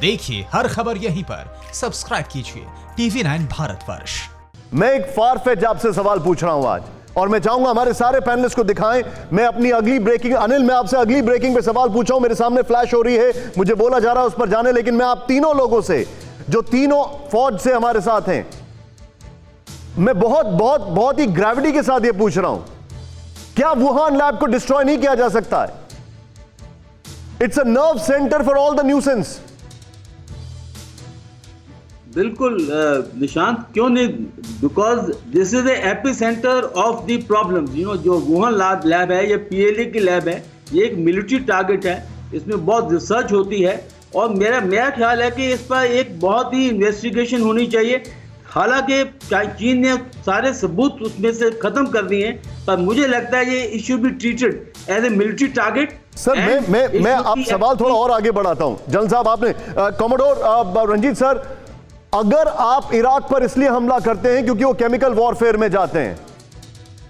देखिए हर खबर यहीं पर, सब्सक्राइब कीजिए TV9 भारतवर्ष। मैं एक फारफेच आपसे सवाल पूछ रहा हूं आज, और मैं चाहूंगा हमारे सारे पैनलिस्ट को दिखाएं। मैं अपनी अगली ब्रेकिंग, अनिल मैं आपसे अगली ब्रेकिंग पे सवाल पूछा हूं, मेरे सामने फ्लैश हो रही है, मुझे बोला जा रहा है उस पर जाने, लेकिन मैं आप तीनों लोगों से, जो तीनों फौज से हमारे साथ हैं, मैं बहुत बहुत बहुत ही ग्रेविटी के साथ यह पूछ रहा हूं, क्या वुहान लैब को डिस्ट्रॉय नहीं किया जा सकता है? It's a nerve centre for all the nuisance. बिल्कुल निशांत, क्यों नहीं? Because this is AP centre of the problem. जो वुहान लैब है, ये PLA की लैब है, ये एक मिलिट्री टारगेट है, इसमें बहुत रिसर्च होती है, और मेरा ख्याल है कि इस पर एक बहुत ही इन्वेस्टिगेशन होनी चाहिए। हालांकि चीन ने सारे सबूत उसमें से खत्म कर दिए हैं, पर मुझे लगता है ये it should be treated as a military target. Sir मैं आप सवाल थोड़ा और आगे बढ़ाता हूं। जनरल साहब, आपने कॉमोडोर रंजीत सर, अगर आप इराक पर इसलिए हमला करते हैं क्योंकि वो केमिकल वॉरफेयर में जाते हैं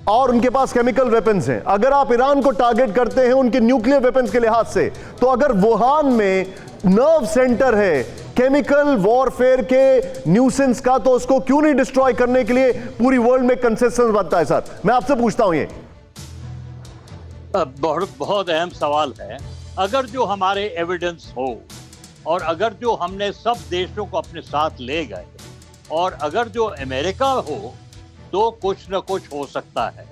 और उनके पास केमिकल वेपन्स हैं, अगर आप ईरान को टारगेट करते हैं उनके न्यूक्लियर वेपन्स के लिहाज से, तो अगर वुहान में नर्व सेंटर है केमिकल वॉरफेयर के न्यूसेंस का, तो उसको क्यों नहीं डिस्ट्रॉय करने के लिए पूरी वर्ल्ड में कंसेंसस बनता है? सर मैं आपसे पूछता हूं, ये बहुत अहम सवाल है। अगर जो हमारे एविडेंस हो, और अगर जो हमने सब देशों को अपने साथ ले गए, और अगर जो अमेरिका हो, तो कुछ न कुछ हो सकता है।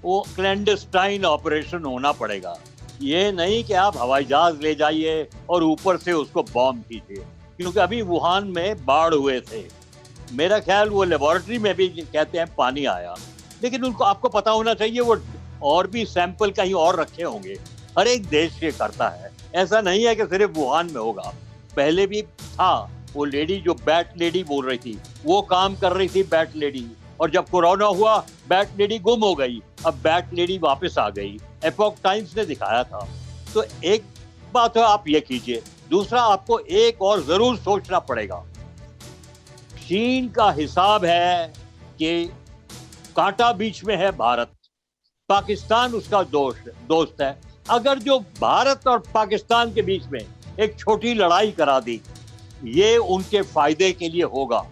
वो क्लैंडस्टाइन ऑपरेशन होना पड़ेगा। ये नहीं कि आप हवाई जहाज ले जाइए और ऊपर से उसको बॉम्ब कीजिए, क्योंकि अभी वुहान में बाढ़ हुए थे, मेरा ख्याल वो लेबोरेटरी में भी कहते हैं पानी आया, लेकिन उनको, आपको पता होना चाहिए, वो और भी सैंपल कहीं और रखे होंगे। हर एक देश ये करता है, ऐसा नहीं है कि सिर्फ वुहान में होगा। पहले भी था, वो लेडी जो बैट लेडी बोल रही थी, वो काम कर रही थी बैट लेडी, और जब कोरोना हुआ बैट लेडी गुम हो गई, अब बैट लेडी वापस आ गई। एपॉक टाइम्स ने दिखाया था। तो एक बात है, आप ये कीजिए। दूसरा, आपको एक और जरूर सोचना पड़ेगा। चीन का हिसाब है कि कांटा बीच में है भारत, पाकिस्तान उसका दोस्त है। अगर जो भारत और पाकिस्तान के बीच में एक छोटी लड़ाई करा दी, ये उनके फायदे के लिए होगा।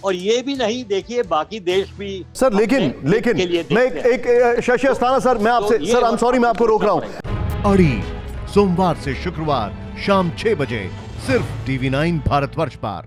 और ये भी नहीं, देखिए बाकी देश भी सर, लेकिन मैं एक शशि अस्थाना सर, मैं आपसे, सर आई एम सॉरी, मैं आपको रोक रहा हूं। अड़ी सोमवार से शुक्रवार शाम 6 बजे सिर्फ TV9 भारतवर्ष पर।